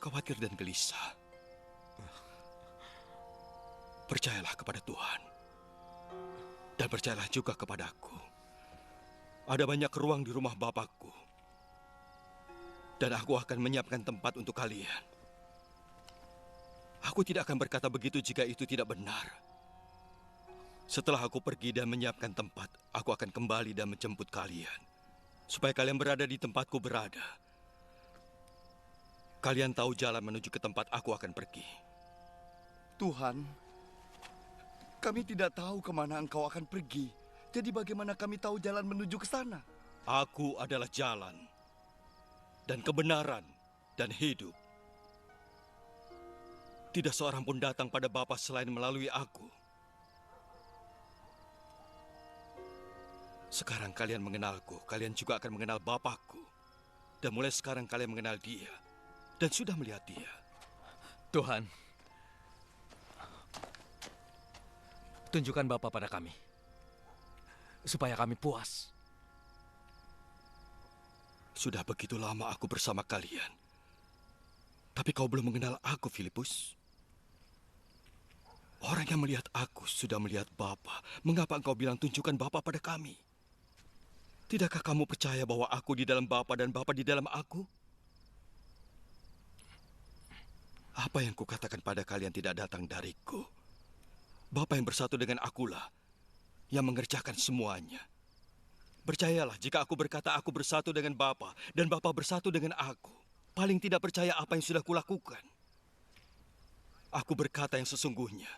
khawatir dan gelisah, percayalah kepada Tuhan. Dan percayalah juga kepadaku. Ada banyak ruang di rumah Bapakku. Dan aku akan menyiapkan tempat untuk kalian. Aku tidak akan berkata begitu jika itu tidak benar. Setelah aku pergi dan menyiapkan tempat, aku akan kembali dan menjemput kalian. Supaya kalian berada di tempatku berada. Kalian tahu jalan menuju ke tempat aku akan pergi. Tuhan, kami tidak tahu kemana Engkau akan pergi. Jadi bagaimana kami tahu jalan menuju ke sana? Aku adalah jalan, dan kebenaran, dan hidup. Tidak seorang pun datang pada Bapa selain melalui aku. Sekarang kalian mengenalku, kalian juga akan mengenal Bapakku. Dan mulai sekarang kalian mengenal Dia, dan sudah melihat Dia. Tuhan, tunjukkan Bapa pada kami, supaya kami puas. Sudah begitu lama aku bersama kalian. Tapi kau belum mengenal aku, Filipus. Orang yang melihat aku sudah melihat Bapa. Mengapa engkau bilang tunjukkan Bapa pada kami? Tidakkah kamu percaya bahwa aku di dalam Bapa dan Bapa di dalam aku? Apa yang kukatakan pada kalian tidak datang dariku. Bapa yang bersatu dengan akulah yang mengerjakan semuanya. Percayalah jika aku berkata aku bersatu dengan Bapa dan Bapa bersatu dengan aku. Paling tidak percaya apa yang sudah kulakukan. Aku berkata yang sesungguhnya.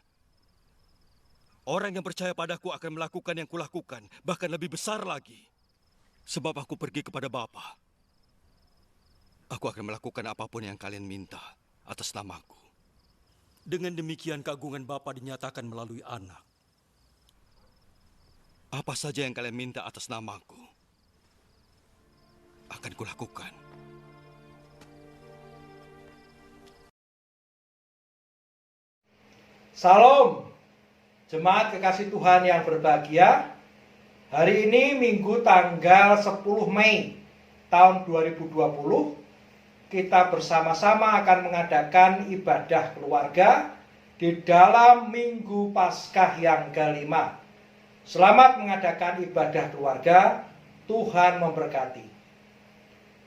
Orang yang percaya padaku akan melakukan yang kulakukan, bahkan lebih besar lagi. Sebab aku pergi kepada Bapa. Aku akan melakukan apapun yang kalian minta atas namaku. Dengan demikian keagungan Bapa dinyatakan melalui Anak. Apa saja yang kalian minta atas namaku, akan kulakukan. Salam, jemaat kekasih Tuhan yang berbahagia. Hari ini Minggu tanggal 10 Mei tahun 2020, kita bersama-sama akan mengadakan ibadah keluarga di dalam Minggu Paskah yang kelima. Selamat mengadakan ibadah keluarga, Tuhan memberkati.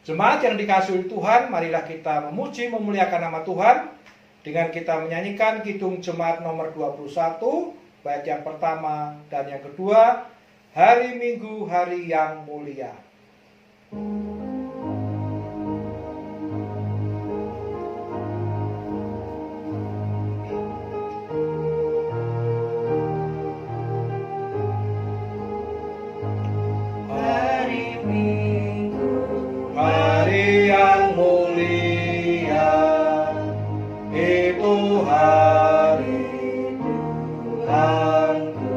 Jemaat yang dikasihi Tuhan, marilah kita memuji memuliakan nama Tuhan dengan kita menyanyikan Kidung Jemaat nomor 21, bait yang pertama dan yang kedua, Hari Minggu Hari yang Mulia. Hari Minggu, hari yang mulia, itu hari Tuhanku.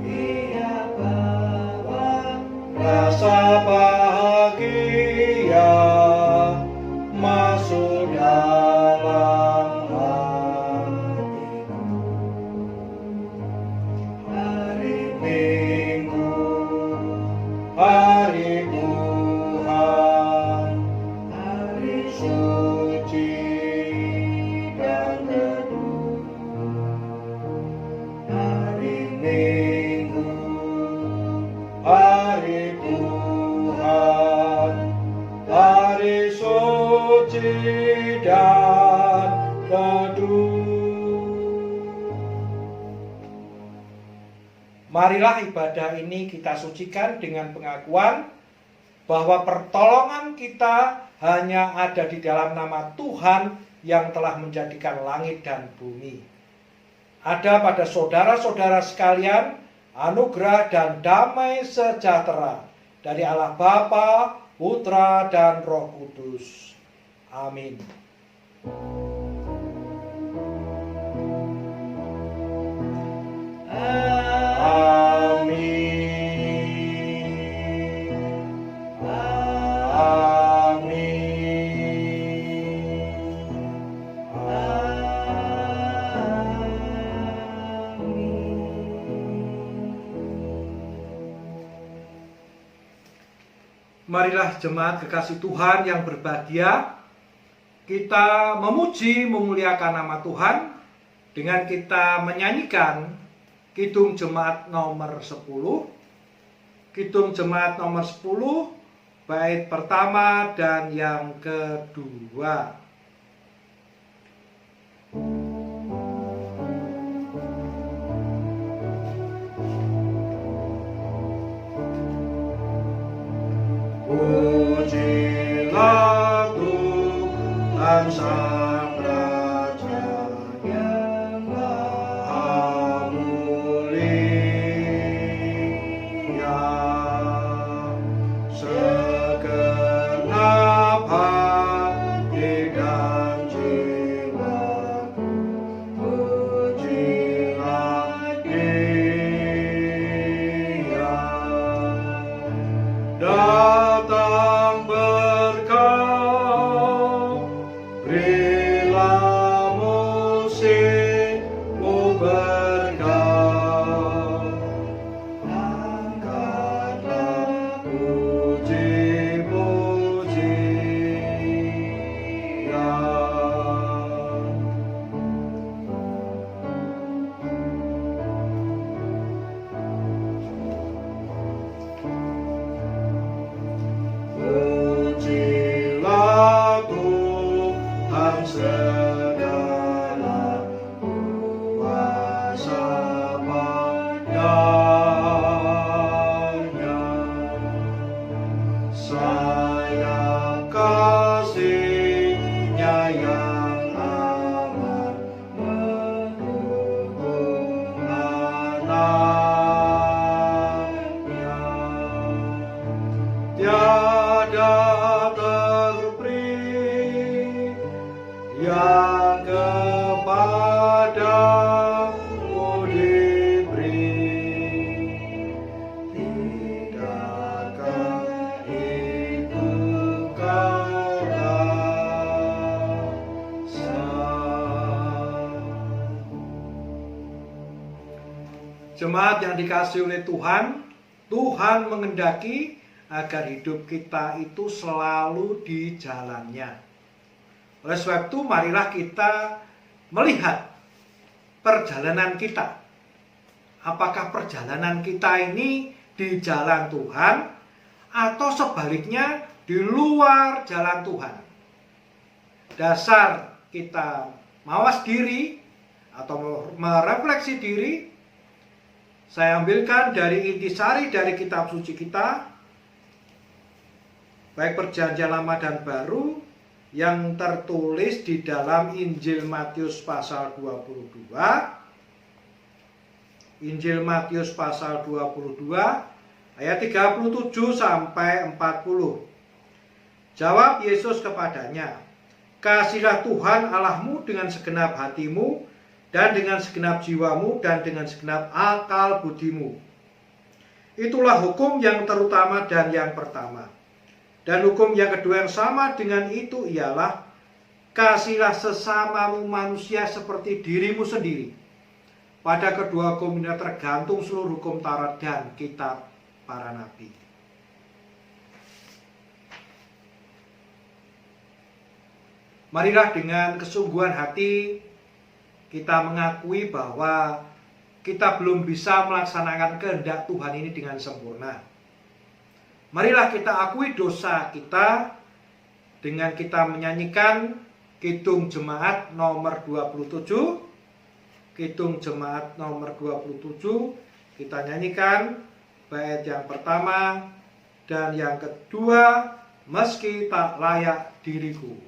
Ia bawa rasa bahagia masuk dalam hatiku. Hari Minggu, hari Tuhan, hari suci dan teduh. Hari Minggu, hari Tuhan, hari suci dan teduh. Marilah ibadah ini kita sucikan dengan pengakuan bahwa pertolongan kita hanya ada di dalam nama Tuhan yang telah menjadikan langit dan bumi. Ada pada saudara-saudara sekalian anugerah dan damai sejahtera dari Allah Bapa, Putra, dan Roh Kudus. Amin. Marilah jemaat kekasih Tuhan yang berbahagia, kita memuji memuliakan nama Tuhan dengan kita menyanyikan Kidung Jemaat nomor 10. Kidung Jemaat nomor 10 bait pertama dan yang kedua. Pujilah Tuhan Sang Raja yang Maha Mulia, segenap hati dan jiwaku, pujilah Dia. Datang berkah, berilah musimmu berkah, angkatlah puji-pujian. Pujilah Tuhan segala kuasa padanya, sayap kasih-Nya yang amat mendukung anaknya. Tiada terperi yang kepadamu diberi, tidakkah itu kau rasa? Jemaat yang dikasihi oleh Tuhan, Tuhan mengendaki agar hidup kita itu selalu di jalannya. Oleh sebab itu, marilah kita melihat perjalanan kita. Apakah perjalanan kita ini di jalan Tuhan atau sebaliknya di luar jalan Tuhan? Dasar kita mawas diri atau merefleksi diri, saya ambilkan dari intisari dari kitab suci kita, baik Perjanjian Lama dan Baru, yang tertulis di dalam Injil Matius pasal 22. Injil Matius pasal 22 ayat 37 sampai 40. Jawab Yesus kepadanya, "Kasihilah Tuhan Allahmu dengan segenap hatimu dan dengan segenap jiwamu dan dengan segenap akal budimu. Itulah hukum yang terutama dan yang pertama. Dan hukum yang kedua yang sama dengan itu ialah, kasihilah sesamamu manusia seperti dirimu sendiri." Pada kedua hukum ini tergantung seluruh hukum Taurat dan kitab para nabi. Marilah dengan kesungguhan hati kita mengakui bahwa kita belum bisa melaksanakan kehendak Tuhan ini dengan sempurna. Marilah kita akui dosa kita dengan kita menyanyikan Kidung Jemaat nomor 27. Kidung Jemaat nomor 27 kita nyanyikan bait yang pertama dan yang kedua, meski tak layak diriku.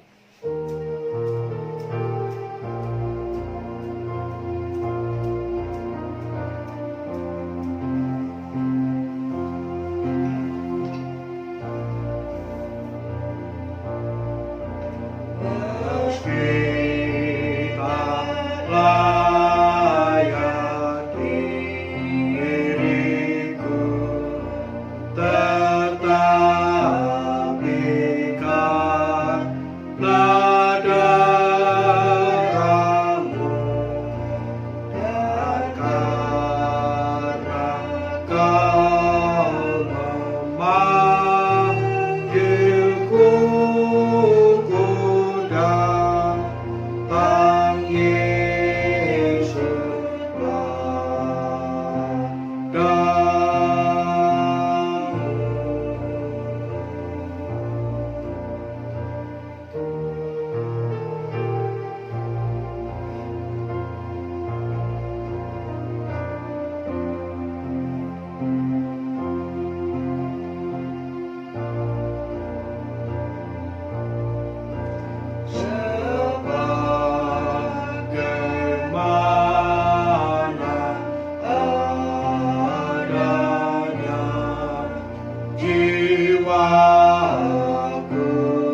jiwaku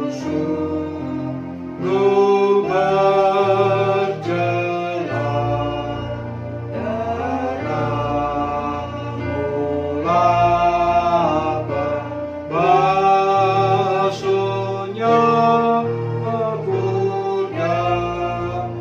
sungguh berjelah darahmu lapar basuhnya aku datang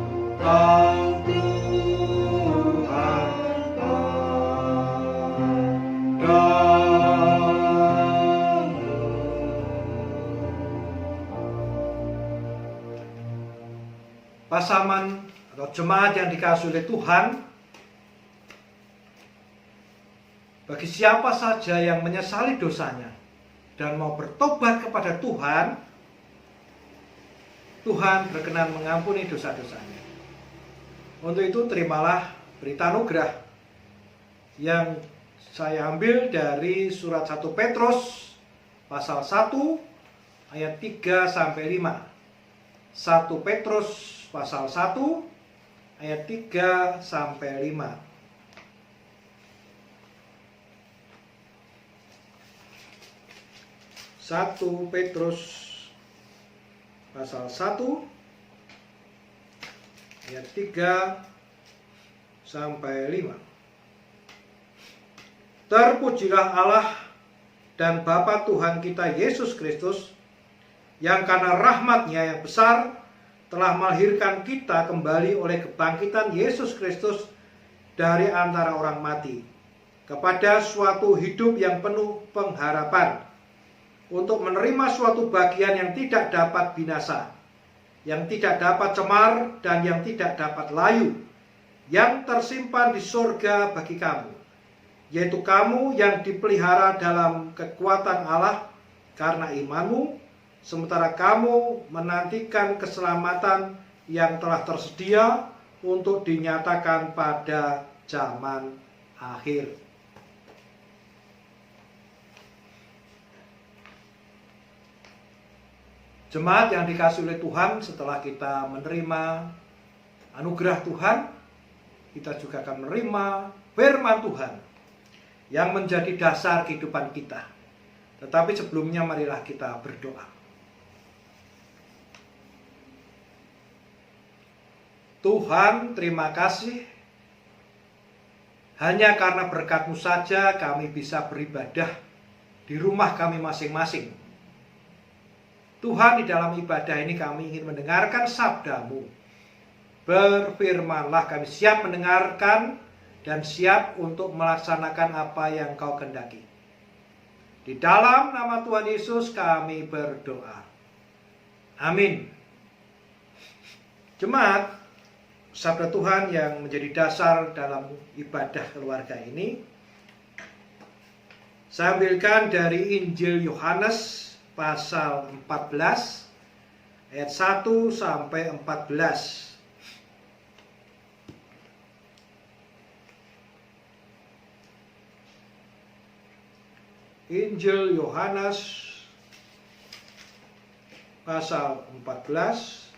Pasaman atau jemaat yang dikasihi oleh Tuhan, bagi siapa saja yang menyesali dosanya dan mau bertobat kepada Tuhan, Tuhan berkenan mengampuni dosa-dosanya. Untuk itu terimalah berita anugerah yang saya ambil dari surat 1 Petrus pasal 1 ayat 3 sampai 5. 1 Petrus pasal 1 ayat 3 sampai 5. 1 Petrus pasal 1 ayat 3 sampai 5. Terpujilah Allah dan Bapa Tuhan kita Yesus Kristus, yang karena rahmat-Nya yang besar telah melahirkan kita kembali oleh kebangkitan Yesus Kristus dari antara orang mati kepada suatu hidup yang penuh pengharapan, untuk menerima suatu bagian yang tidak dapat binasa, yang tidak dapat cemar, dan yang tidak dapat layu, yang tersimpan di surga bagi kamu, yaitu kamu yang dipelihara dalam kekuatan Allah karena imanmu, sementara kamu menantikan keselamatan yang telah tersedia untuk dinyatakan pada zaman akhir. Jemaat yang dikasihi oleh Tuhan, setelah kita menerima anugerah Tuhan, kita juga akan menerima firman Tuhan yang menjadi dasar kehidupan kita. Tetapi sebelumnya marilah kita berdoa. Tuhan, terima kasih. Hanya karena berkat-Mu saja kami bisa beribadah di rumah kami masing-masing. Tuhan, di dalam ibadah ini kami ingin mendengarkan sabda-Mu. Berfirmanlah, kami siap mendengarkan dan siap untuk melaksanakan apa yang Kau kehendaki. Di dalam nama Tuhan Yesus kami berdoa. Amin. Jemaat, sabda Tuhan yang menjadi dasar dalam ibadah keluarga ini, saya ambilkan dari Injil Yohanes pasal 14 ayat 1 sampai 14. Injil Yohanes pasal 14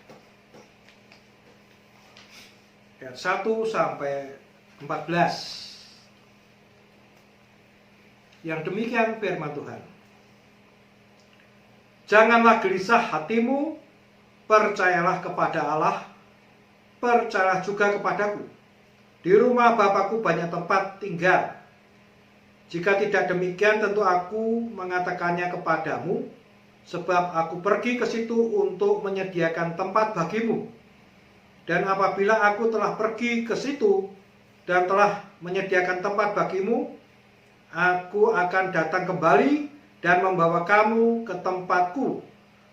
ayat 1 sampai 14. Yang demikian firman Tuhan. Janganlah gelisah hatimu, percayalah kepada Allah, percayalah juga kepadaku. Di rumah Bapakku banyak tempat tinggal. Jika tidak demikian, tentu aku mengatakannya kepadamu, sebab aku pergi ke situ untuk menyediakan tempat bagimu. Dan apabila aku telah pergi ke situ dan telah menyediakan tempat bagimu, aku akan datang kembali dan membawa kamu ke tempatku,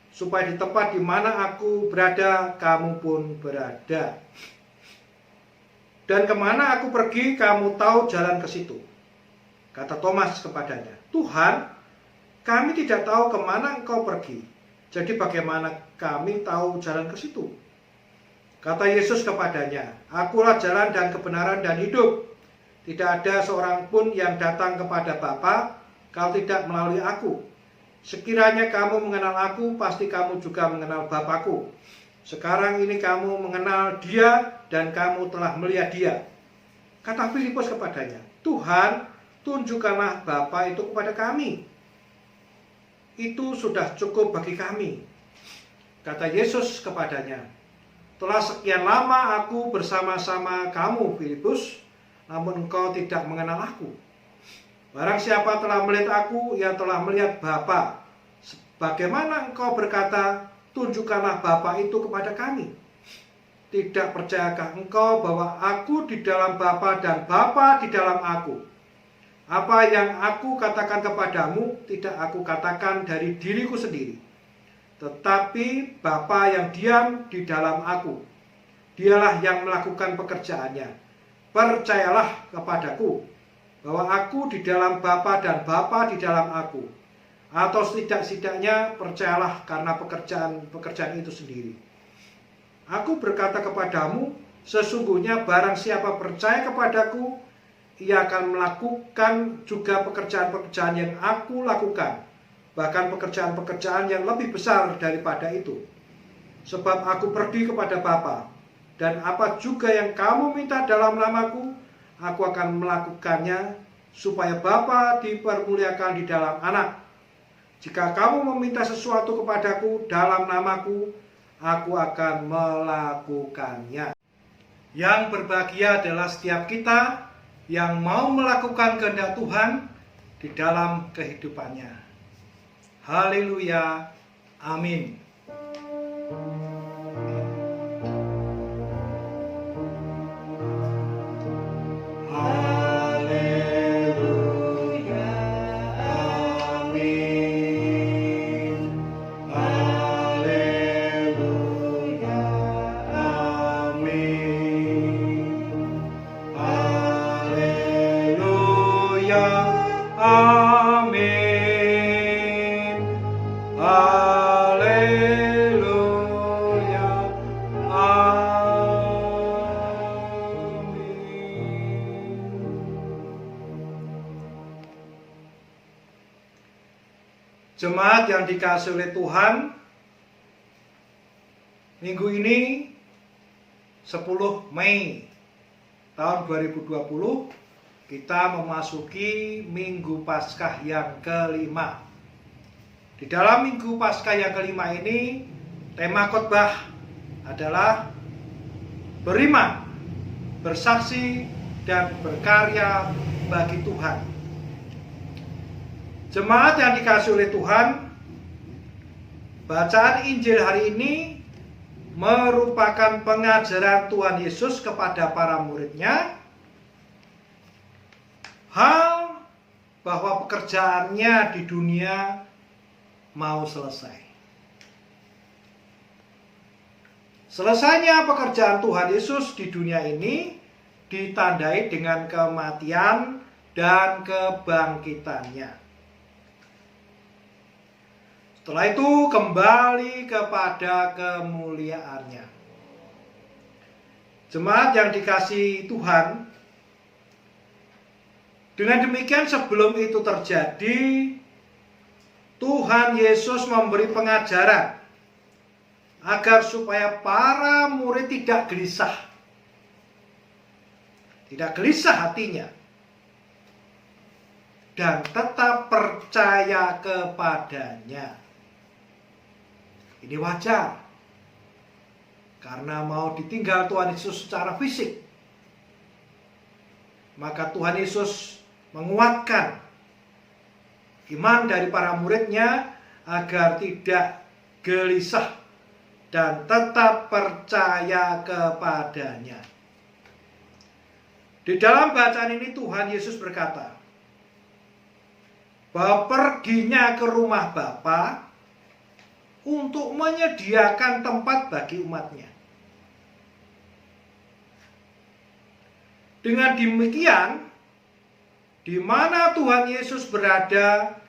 supaya di tempat di mana aku berada, kamu pun berada. Dan kemana aku pergi, kamu tahu jalan ke situ. Kata Thomas kepadanya, Tuhan, kami tidak tahu kemana Engkau pergi. Jadi bagaimana kami tahu jalan ke situ? Kata Yesus kepadanya, Akulah jalan dan kebenaran dan hidup. Tidak ada seorang pun yang datang kepada Bapa kalau tidak melalui aku. Sekiranya kamu mengenal aku, pasti kamu juga mengenal Bapakku. Sekarang ini kamu mengenal Dia dan kamu telah melihat Dia. Kata Filipus kepadanya, Tuhan, tunjukkanlah Bapa itu kepada kami. itu sudah cukup bagi kami. Kata Yesus kepadanya, telah sekian lama aku bersama-sama kamu, Filipus, namun engkau tidak mengenal aku. Barang siapa telah melihat aku, ia telah melihat Bapa. Bagaimana engkau berkata, tunjukkanlah Bapa itu kepada kami? Tidak percayakah engkau bahwa aku di dalam Bapa dan Bapa di dalam aku? Apa yang aku katakan kepadamu, tidak aku katakan dari diriku sendiri, tetapi Bapa yang diam di dalam aku, dialah yang melakukan pekerjaannya. Percayalah kepadaku, bahwa aku di dalam Bapa dan Bapa di dalam aku. Atau setidak-tidaknya percayalah karena pekerjaan itu sendiri. Aku berkata kepadamu, sesungguhnya barang siapa percaya kepadaku, ia akan melakukan juga pekerjaan-pekerjaan yang aku lakukan, bahkan pekerjaan-pekerjaan yang lebih besar daripada itu. Sebab aku pergi kepada Bapa, dan apa juga yang kamu minta dalam namaku, aku akan melakukannya, supaya Bapa dipermuliakan di dalam Anak. Jika kamu meminta sesuatu kepadaku dalam namaku, aku akan melakukannya. Yang berbahagia adalah setiap kita yang mau melakukan kehendak Tuhan di dalam kehidupannya. Haleluya. Amin. Jemaat yang dikasihi oleh Tuhan, minggu ini 10 Mei tahun 2020 kita memasuki Minggu Paskah yang kelima. Di dalam Minggu Paskah yang kelima ini, tema khotbah adalah beriman, bersaksi, dan berkarya bagi Tuhan. Jemaat yang dikasihi oleh Tuhan, bacaan Injil hari ini merupakan pengajaran Tuhan Yesus kepada para muridnya, hal bahwa pekerjaannya di dunia mau selesai. Selesainya pekerjaan Tuhan Yesus di dunia ini ditandai dengan kematian dan kebangkitannya. Setelah itu kembali kepada kemuliaannya. Jemaat yang dikasihi Tuhan, dengan demikian sebelum itu terjadi, Tuhan Yesus memberi pengajaran agar supaya para murid tidak gelisah. Tidak gelisah hatinya. Dan tetap percaya kepadanya. Ini wajar, karena mau ditinggal Tuhan Yesus secara fisik. Maka Tuhan Yesus menguatkan iman dari para muridnya agar tidak gelisah dan tetap percaya kepadanya. Di dalam bacaan ini Tuhan Yesus berkata bahwa perginya ke rumah Bapa untuk menyediakan tempat bagi umatnya. Dengan demikian, di mana Tuhan Yesus berada,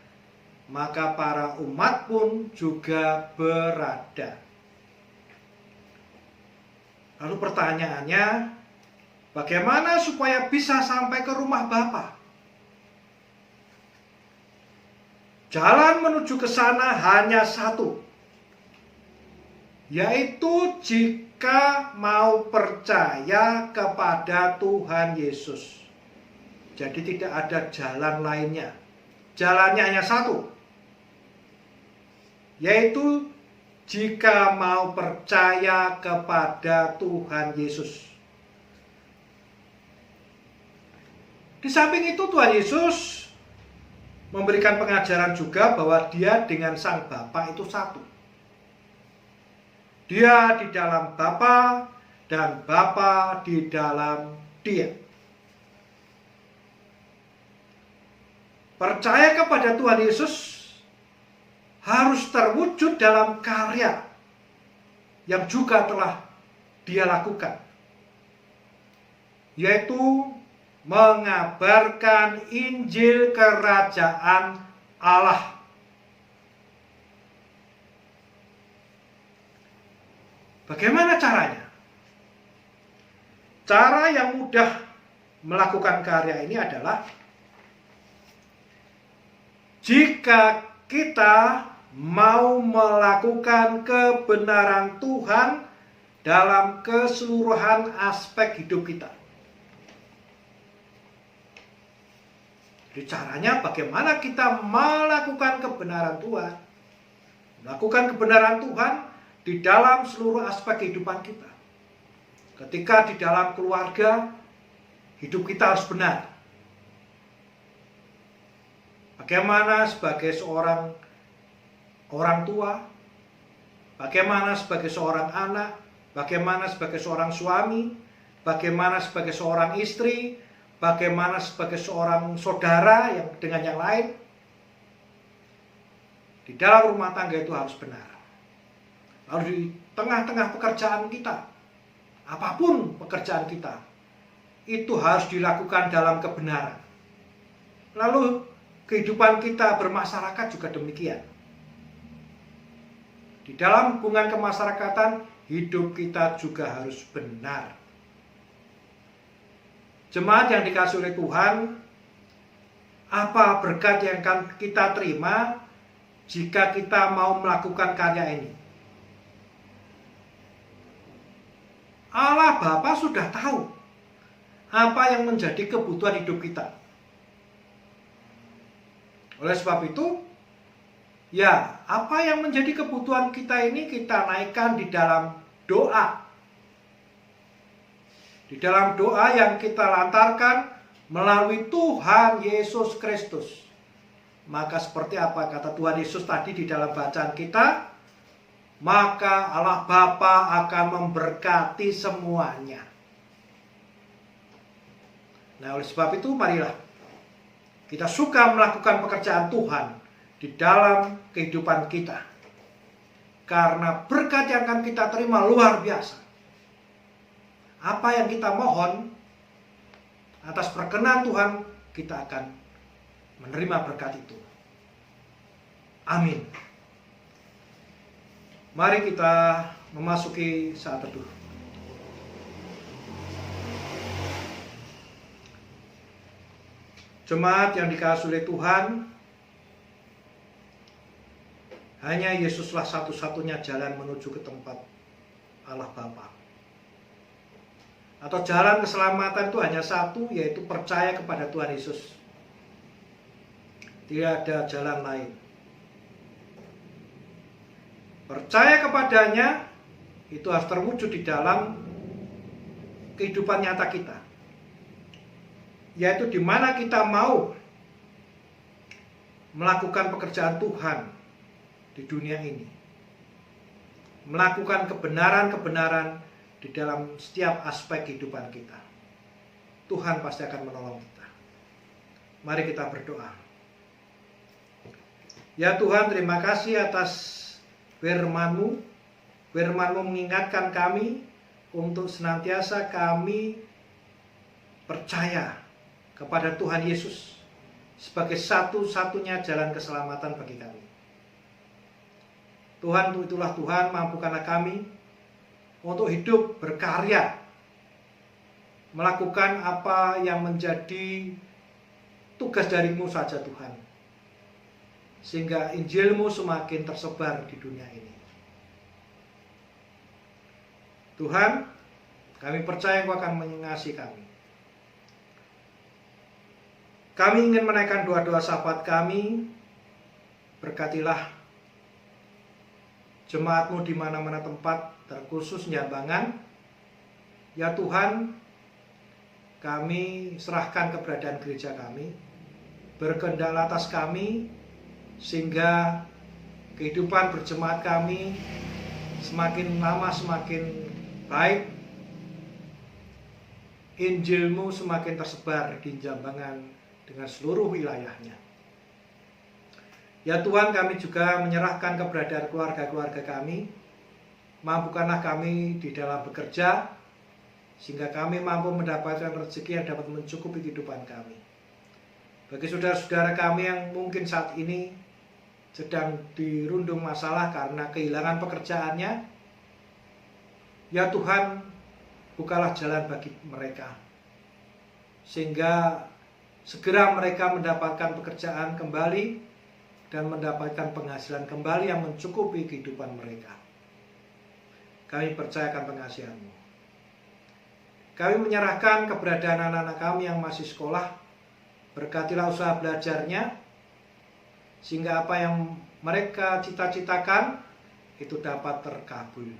maka para umat pun juga berada. Lalu pertanyaannya, bagaimana supaya bisa sampai ke rumah Bapa? Jalan menuju ke sana hanya satu, yaitu jika mau percaya kepada Tuhan Yesus. Jadi tidak ada jalan lainnya. Jalannya hanya satu, yaitu jika mau percaya kepada Tuhan Yesus. Di samping itu Tuhan Yesus memberikan pengajaran juga bahwa dia dengan Sang Bapa itu satu. Dia di dalam Bapa dan Bapa di dalam dia. Percaya kepada Tuhan Yesus harus terwujud dalam karya yang juga telah dia lakukan, yaitu mengabarkan Injil Kerajaan Allah. Bagaimana caranya? Cara yang mudah melakukan karya ini adalah jika kita mau melakukan kebenaran Tuhan dalam keseluruhan aspek hidup kita. Jadi caranya bagaimana kita melakukan kebenaran Tuhan. Melakukan kebenaran Tuhan di dalam seluruh aspek kehidupan kita. Ketika di dalam keluarga, hidup kita harus benar. Bagaimana sebagai seorang orang tua, bagaimana sebagai seorang anak, bagaimana sebagai seorang suami, bagaimana sebagai seorang istri, bagaimana sebagai seorang saudara yang dengan yang lain. Di dalam rumah tangga itu harus benar. Lalu di tengah-tengah pekerjaan kita, apapun pekerjaan kita, itu harus dilakukan dalam kebenaran. Lalu kehidupan kita bermasyarakat juga demikian. Di dalam hubungan kemasyarakatan, hidup kita juga harus benar. Jemaat yang dikasihi oleh Tuhan, apa berkat yang akan kita terima jika kita mau melakukan karya ini? Allah Bapa sudah tahu apa yang menjadi kebutuhan hidup kita. Oleh sebab itu, ya, apa yang menjadi kebutuhan kita ini kita naikkan di dalam doa. Di dalam doa yang kita lantarkan melalui Tuhan Yesus Kristus. Maka seperti apa kata Tuhan Yesus tadi di dalam bacaan kita, maka Allah Bapa akan memberkati semuanya. Nah, oleh sebab itu marilah kita suka melakukan pekerjaan Tuhan di dalam kehidupan kita. Karena berkat yang akan kita terima luar biasa. Apa yang kita mohon atas perkenan Tuhan, kita akan menerima berkat itu. Amin. Mari kita memasuki saat teduh. Jemaat yang dikasihi oleh Tuhan, hanya Yesuslah satu-satunya jalan menuju ke tempat Allah Bapa. Atau jalan keselamatan itu hanya satu, yaitu percaya kepada Tuhan Yesus. Tidak ada jalan lain. Percaya kepadanya itu harus terwujud di dalam kehidupan nyata kita. Yaitu di mana kita mau melakukan pekerjaan Tuhan di dunia ini. Melakukan kebenaran-kebenaran di dalam setiap aspek kehidupan kita. Tuhan pasti akan menolong kita. Mari kita berdoa. Ya Tuhan, terima kasih atas firman-Mu. Firman-Mu mengingatkan kami untuk senantiasa kami percaya kepada Tuhan Yesus sebagai satu-satunya jalan keselamatan bagi kami. Tuhan, untuk itulah Tuhan, mampukanlah kami untuk hidup berkarya, melakukan apa yang menjadi tugas dari-Mu saja Tuhan, sehingga Injil-Mu semakin tersebar di dunia ini. Tuhan, kami percaya Engkau akan mengasihi kami. Kami ingin menaikkan doa-doa sahabat kami. Berkatilah jemaat-Mu di mana-mana tempat, terkhusus Jambangan. Ya Tuhan, kami serahkan keberadaan gereja kami, berkehendak atas kami, sehingga kehidupan berjemaat kami semakin lama semakin baik, Injil-Mu semakin tersebar di Jambangan dengan seluruh wilayahnya. Ya Tuhan, kami juga menyerahkan keberadaan keluarga-keluarga kami. Mampukanlah kami di dalam bekerja, sehingga kami mampu mendapatkan rezeki yang dapat mencukupi kehidupan kami. Bagi saudara-saudara kami yang mungkin saat ini sedang dirundung masalah karena kehilangan pekerjaannya, ya Tuhan, bukalah jalan bagi mereka, sehingga segera mereka mendapatkan pekerjaan kembali dan mendapatkan penghasilan kembali yang mencukupi kehidupan mereka. Kami percayakan pengasihan-Mu. Kami menyerahkan keberadaan anak-anak kami yang masih sekolah. Berkatilah usaha belajarnya, sehingga apa yang mereka cita-citakan itu dapat terkabul.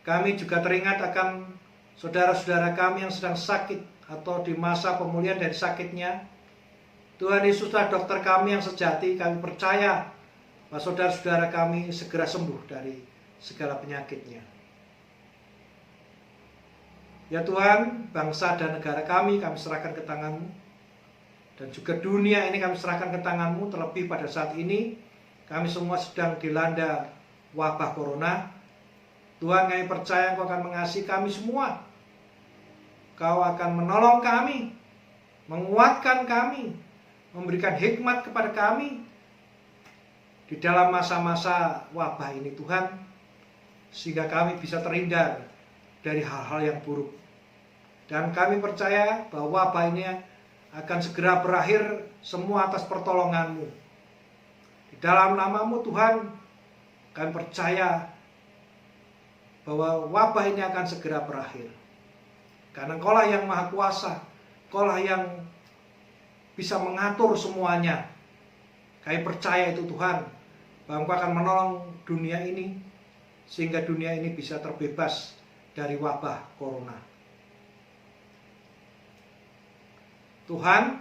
Kami juga teringat akan saudara-saudara kami yang sedang sakit atau di masa pemulihan dari sakitnya. Tuhan Yesuslah dokter kami yang sejati. Kami percaya bahwa saudara-saudara kami segera sembuh dari segala penyakitnya. Ya Tuhan, bangsa dan negara kami serahkan ke Tangan-Mu. Dan juga dunia ini kami serahkan ke Tangan-Mu. Terlebih pada saat ini kami semua sedang dilanda wabah corona. Tuhan, kami percaya Engkau akan mengasihi kami semua. Kau akan menolong kami, menguatkan kami, memberikan hikmat kepada kami di dalam masa-masa wabah ini Tuhan, sehingga kami bisa terhindar dari hal-hal yang buruk. Dan kami percaya bahwa wabah ini akan segera berakhir semua atas pertolongan-Mu. Di dalam nama-Mu Tuhan, kami percaya bahwa wabah ini akan segera berakhir. Karena Engkau-lah yang Maha Kuasa, Engkau-lah yang bisa mengatur semuanya. Kami percaya itu Tuhan, bahwa Engkau akan menolong dunia ini, sehingga dunia ini bisa terbebas dari wabah corona. Tuhan,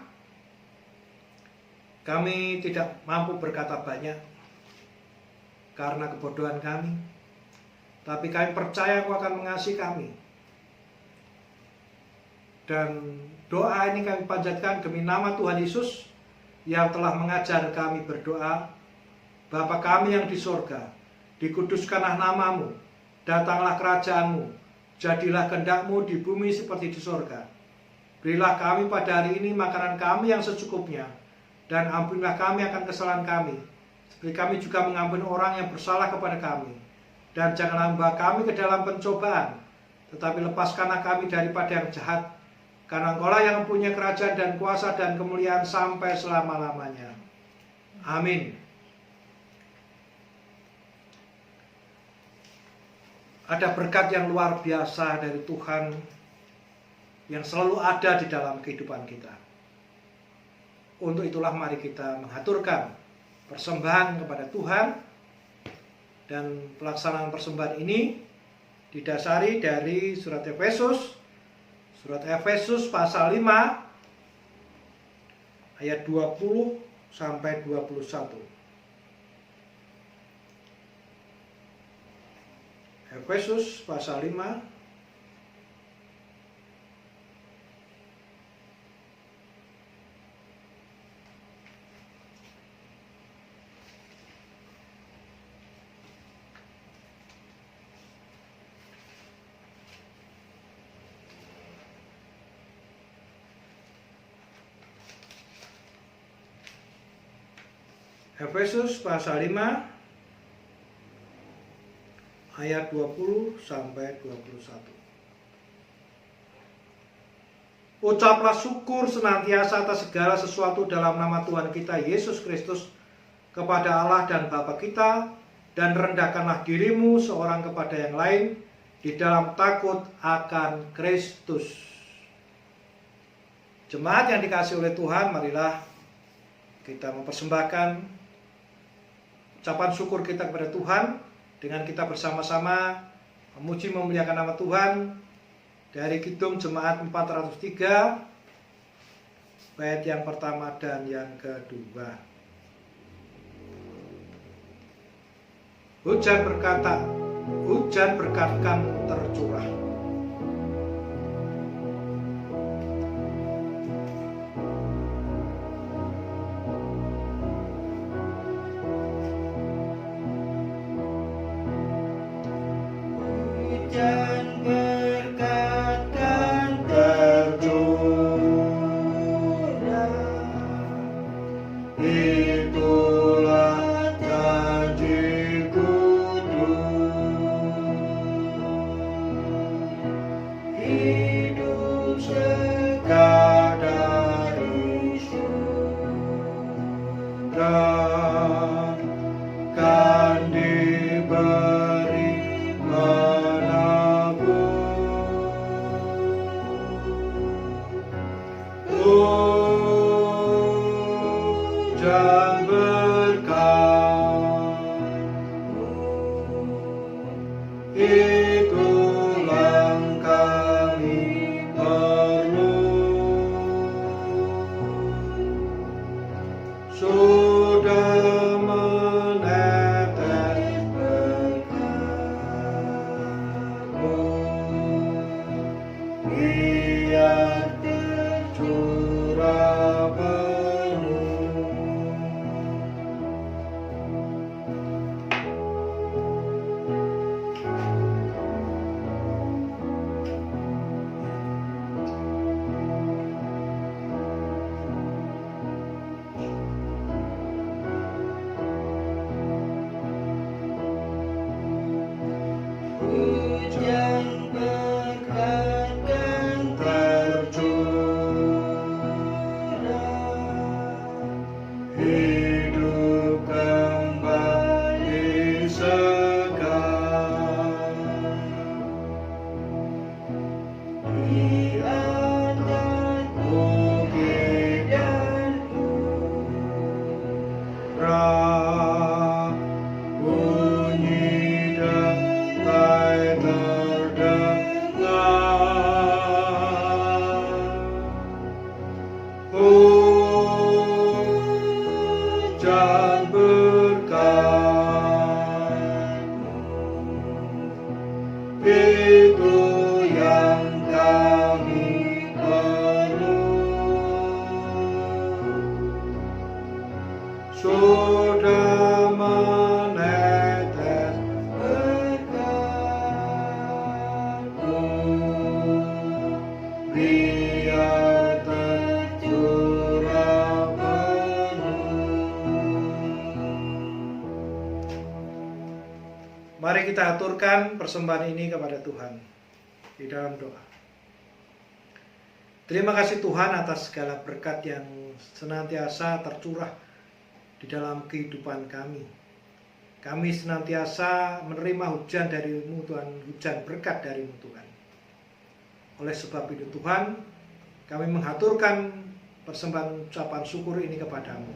kami tidak mampu berkata banyak karena kebodohan kami, tapi kami percaya Engkau akan mengasihi kami. Dan doa ini kami panjatkan demi nama Tuhan Yesus yang telah mengajar kami berdoa. Bapa kami yang di sorga, dikuduskanlah nama-Mu, datanglah kerajaan-Mu, jadilah kehendak-Mu di bumi seperti di sorga. Berilah kami pada hari ini makanan kami yang secukupnya, dan ampunilah kami akan kesalahan kami, seperti kami juga mengampuni orang yang bersalah kepada kami. Dan janganlah membawa kami ke dalam pencobaan, tetapi lepaskanlah kami daripada yang jahat, karena Engkau-lah yang mempunyai kerajaan dan kuasa dan kemuliaan sampai selama-lamanya. Amin. Ada berkat yang luar biasa dari Tuhan yang selalu ada di dalam kehidupan kita. Untuk itulah mari kita mengaturkan persembahan kepada Tuhan. Dan pelaksanaan persembahan ini didasari dari surat Efesus. Surat Efesus pasal 5 ayat 20 sampai 21. Efesus pasal 5 Efesus pasal 5 ayat 20 sampai 21. Ucaplah syukur senantiasa atas segala sesuatu dalam nama Tuhan kita Yesus Kristus kepada Allah dan Bapa kita, dan rendahkanlah dirimu seorang kepada yang lain di dalam takut akan Kristus. Jemaat yang dikasihi oleh Tuhan, marilah kita mempersembahkan ucapan syukur kita kepada Tuhan dengan kita bersama-sama memuji memuliakan nama Tuhan dari Kidung Jemaat 403 bait yang pertama dan yang kedua. Hujan berkata, hujan berkat kan tercurah. Hujan berkat kan tercurah, itulah janji hidup sekadar surga kan diberi menabur. Hujan berkat itulah kami perlu. Sudah menetes berkatmu, biar tercurah penuh. Hujan berkat kan tercurah, hidup kembali segar. Di atas bukit dan urang, bunyi damai terdengar. Hujan berkat-Mu, itu yang kami perlu. Sudah menetes berkat-Mu, biar tercurah penuh. Mari kita aturkan persembahan ini kepada Tuhan di dalam doa. Terima kasih Tuhan atas segala berkat yang senantiasa tercurah di dalam kehidupan kami. Kami senantiasa menerima hujan dari-Mu Tuhan, hujan berkat dari-Mu Tuhan. Oleh sebab itu Tuhan, kami menghaturkan persembahan ucapan syukur ini kepadamu.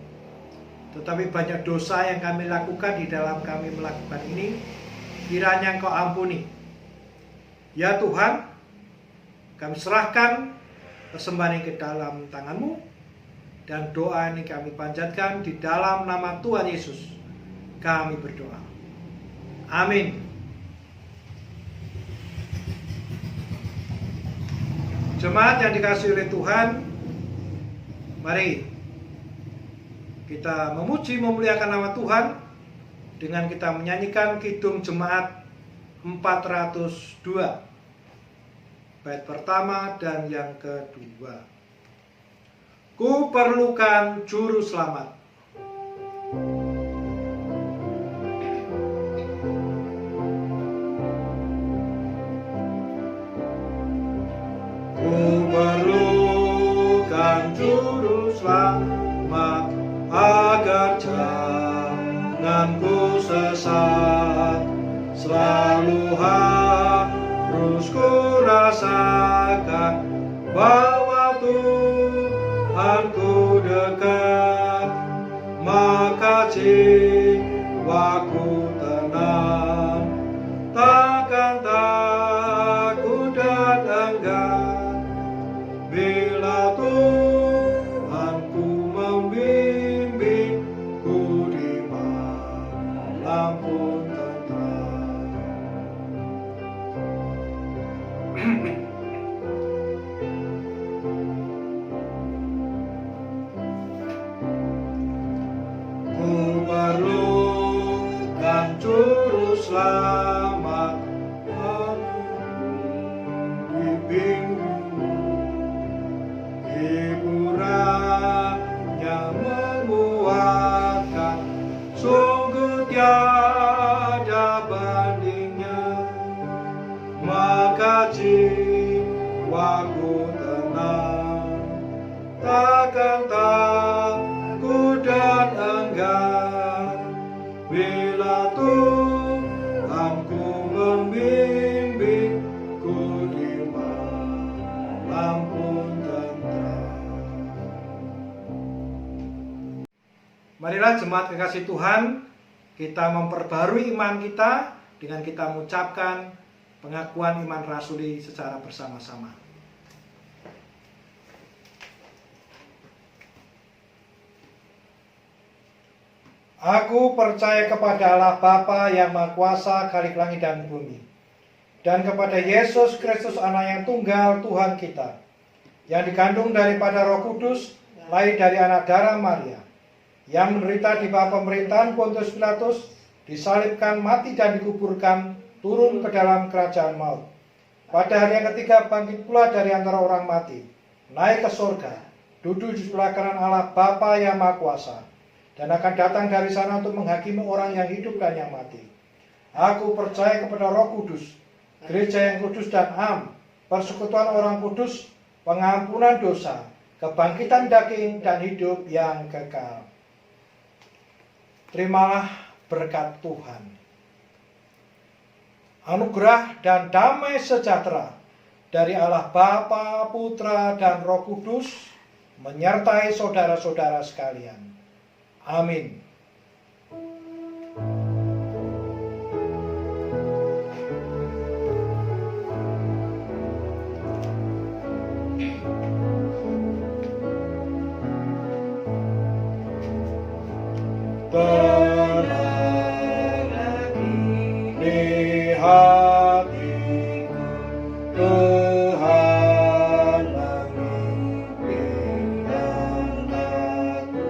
Tetapi banyak dosa yang kami lakukan di dalam kami melakukan ini, kiranya Engkau ampuni. Ya Tuhan, kami serahkan persembahan ini ke dalam tangan-Mu, dan doa ini kami panjatkan di dalam nama Tuhan Yesus. Kami berdoa. Amin. Jemaat yang dikasihi oleh Tuhan, mari kita memuji memuliakan nama Tuhan dengan kita menyanyikan Kidung Jemaat 402 bait pertama dan yang kedua. Ku perlukan juru selamat. Ku perlukan juru selamat, agar jangan ku sesat. Selalu harus ku rasakan bahwa Tuhanku dekat, maka jiwa tegar bila Tuhanku membimbingku di malam pun tentram. Marilah jemaat kekasih Tuhan, kita memperbarui iman kita dengan kita mengucapkan pengakuan iman rasuli secara bersama-sama. Aku percaya kepada Allah Bapa yang Maha Kuasa, Khalik langit dan bumi, dan kepada Yesus Kristus Anak yang tunggal Tuhan kita, yang dikandung daripada Roh Kudus, lahir dari anak darah Maria, yang menderita di bawah pemerintahan Pontius Pilatus, disalibkan, mati dan dikuburkan, turun ke dalam kerajaan maut. Pada hari yang ketiga bangkit pula dari antara orang mati, naik ke surga, duduk di sebelah kanan Allah Bapa yang Maha Kuasa, dan akan datang dari sana untuk menghakimi orang yang hidup dan yang mati. Aku percaya kepada Roh Kudus, gereja yang kudus dan am, persekutuan orang kudus, pengampunan dosa, kebangkitan daging dan hidup yang kekal. Terimalah berkat Tuhan. Anugerah dan damai sejahtera dari Allah Bapa, Putra, dan Roh Kudus menyertai saudara-saudara sekalian. Amin. Tenang di hatiku, Tuhan memimpin aku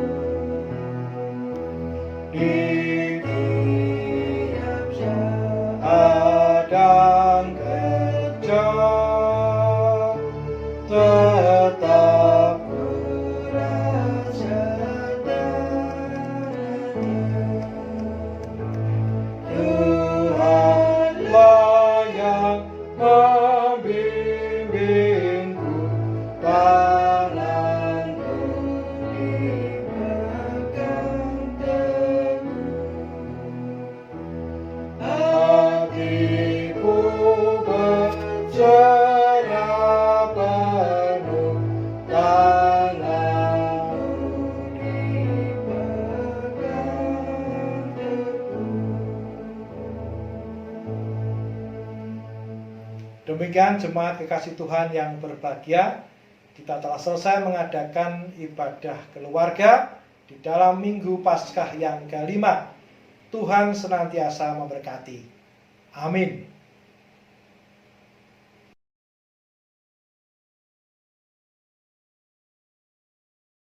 di tiap saat dan kerja, tetap kurasa Tuhanlah yang membimbingku, tanganku dipegang teguh. Hatiku berserah penuh, tanganku dipegang teguh. Demikian jemaat kekasih Tuhan yang berbahagia, kita telah selesai mengadakan ibadah keluarga di dalam Minggu Paskah yang kelima. Tuhan senantiasa memberkati. Amin.